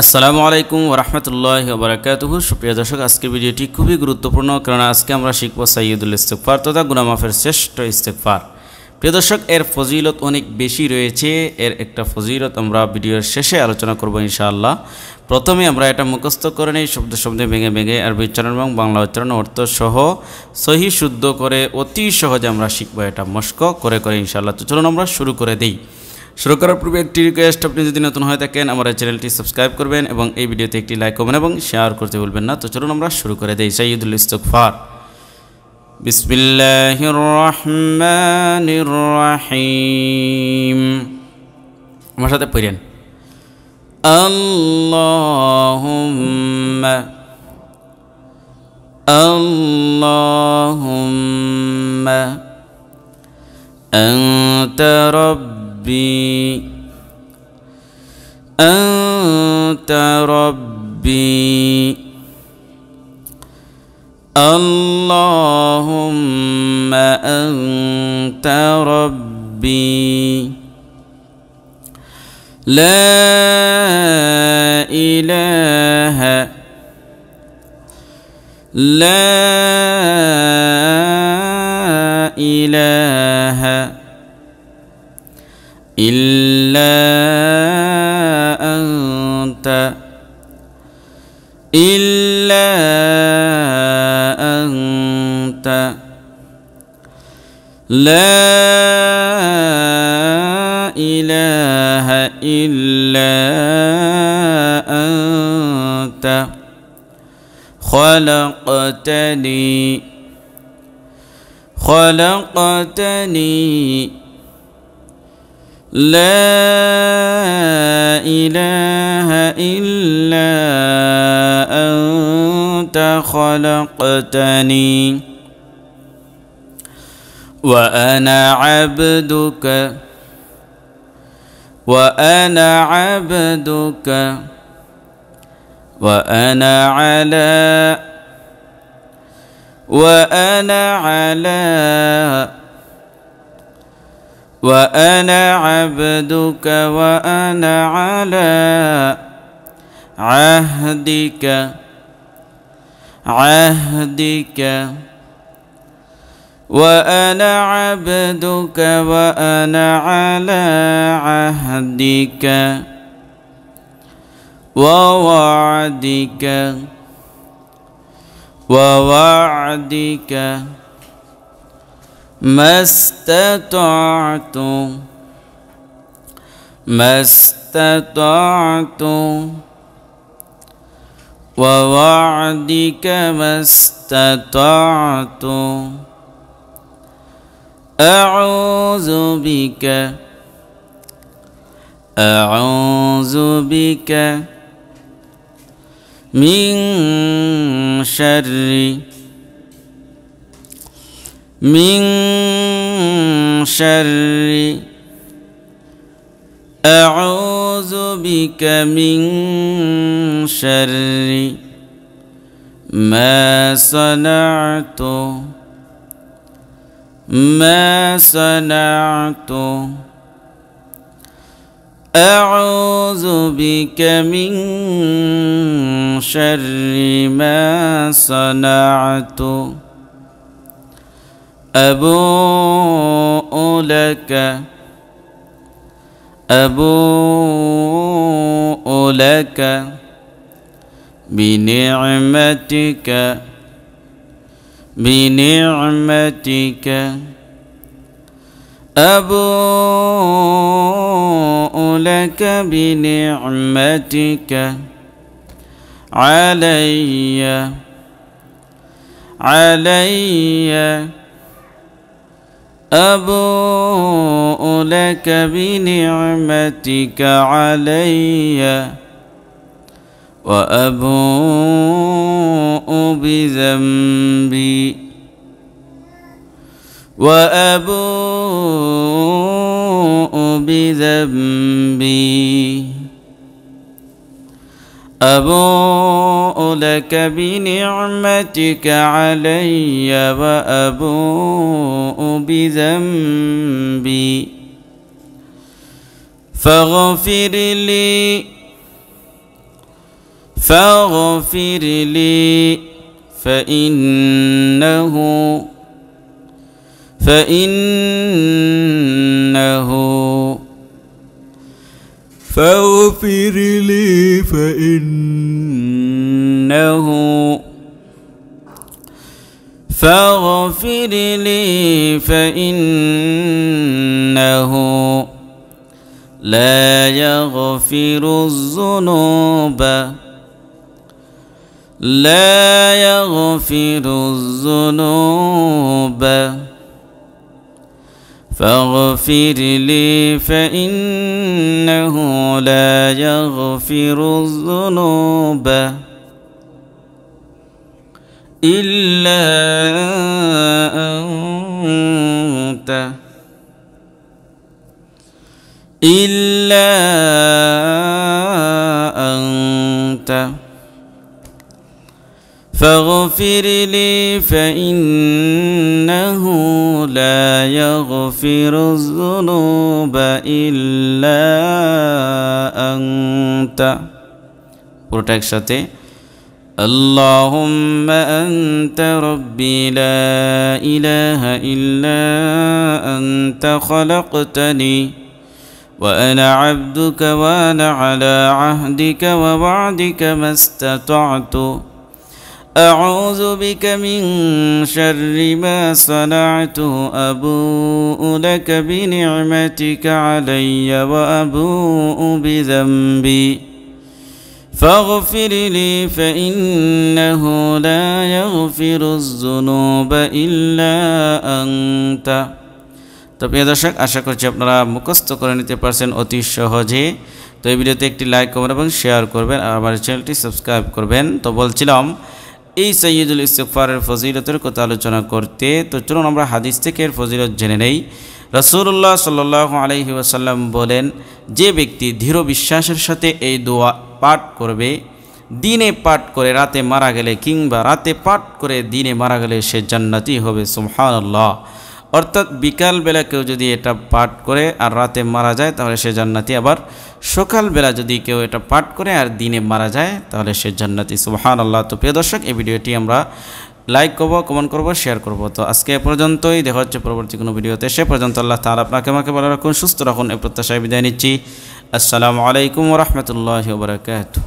আসসালামু আলাইকুম ওয়া রাহমাতুল্লাহি ওয়া বারাকাতুহু। সুপ্রিয় দর্শক, আজকের ভিডিওটি খুবই গুরুত্বপূর্ণ, কারণ আজকে আমরা শিখব সাইয়্যিদুল ইস্তিগফার তথা গুনাহ মাফের শ্রেষ্ঠ ইস্তিগফার। প্রিয় দর্শক, এর ফজিলত অনেক বেশি রয়েছে। এর একটা ফজিলত আমরা ভিডিওর শেষে আলোচনা করব ইনশাআল্লাহ। প্রথমে আমরা এটা মুখস্থ করে নেই, শব্দে ভেঙে ভেঙে আরবি উচ্চারণ এবং বাংলা উচ্চারণ অর্থ সহ সহি শুদ্ধ করে অতি সহজে আমরা শিখব, এটা মস্ক করে করে ইনশাআল্লাহ। তো চলুন আমরা শুরু করে দিই। শুরু করার পূর্বে একটি রিকোয়েস্ট, আপনি যদি নতুন হয়ে থাকেন আমার চ্যানেলটি সাবস্ক্রাইব করবেন এবং এই ভিডিওতে একটি লাইক করবেন এবং শেয়ার করতে ভুলবেন না। তো চলুন আমরা শুরু করে দেই সাইয়্যিদুল ইস্তিগফার। বিসমিল্লাহির রহমানির রহিম। আমার সাথে পড়েন, আল্লাহুম্মা আল্লাহুম্মা আনতা أنت ربي اللهم أنت ربي لا إله إلا أنت لا إله إلا أنت خلقتني لا إله إلا أنت خلقتني وأنا عبدك وأنا عبدك وأنا على عهدك وأنا عبدك وأنا على عهدك ووعدك ما استطعت ووعدك ما استطعت أعوذ بك من شر أعوذ بك من شر ما صنعت أعوذ بك من شر ما صنعت أبوء لك بنعمتك أبوء لك بنعمتك علي أبوء لك بنعمتك علي وأبوء بذنبي أبوء لك بنعمتك علي وأبوء بذنبي فاغفر لي فاغفر لي فإنه فاغفر لي فإنه لا يغفر الذنوب فاغفر لي فإنه لا يغفر الذنوب إلا أنت فاغفر لي فإنه لا يغفر الذنوب إلا أنت পুরোটা একসাথে اللهم أنت ربي لا إله إلا أنت خلقتني وأنا عبدك وأنا على عهدك ووعدك ما استطعت أعوذ بك من شر ما صنعت أبوء لك بنعمتك علي وأبوء بذنبي فاغفر لي فإنه لا يغفر الذنوب إلا أنت। তো প্রিয় দর্শক, আশা করছি আপনারা মুখস্থ করে নিতে পারছেন অতি সহজে। তো এই ভিডিওতে একটি লাইক কমেন্ট এবং শেয়ার করবেন আর আমার চ্যানেলটি সাবস্ক্রাইব করবেন। তো বলছিলাম এই সাইয়্যিদুল ইস্তিগফারের ফজিলতের কথা আলোচনা করতে। তো চলুন আমরা হাদিস থেকে এর ফজিলত জেনে নেই। রাসূলুল্লাহ সাল্লাল্লাহু আলাইহি ওয়াসাল্লাম বলেন, যে ব্যক্তি দৃঢ় বিশ্বাসের সাথে এই দোয়া পাঠ করবে, দিনে পাঠ করে রাতে মারা গেলে কিংবা রাতে পাঠ করে দিনে মারা গেলে সে জান্নাতি হবে। সুবহানাল্লাহ। অর্থাৎ বিকালবেলা কেউ যদি এটা পাঠ করে আর রাতে মারা যায় তাহলে সে জান্নাতি, আবার সকালবেলা যদি কেউ এটা পাঠ করে আর দিনে মারা যায় তাহলে সে জান্নাতি। সুবহানাল্লাহ। তো প্রিয় দর্শক, এই ভিডিওটি আমরা লাইক করব, কমেন্ট করব, শেয়ার করব। তো আজকে এ পর্যন্তই, দেখা হচ্ছে পরবর্তী কোনো ভিডিওতে। সে পর্যন্ত আল্লাহ তাআলা আপনাকে আমাকে ভালো রাখুন, সুস্থ রাখুন, এই প্রত্যাশায় বিদায় নিচ্ছি। আসসালামু আলাইকুম ওয়া রাহমাতুল্লাহি ওয়া বারাকাতুহু।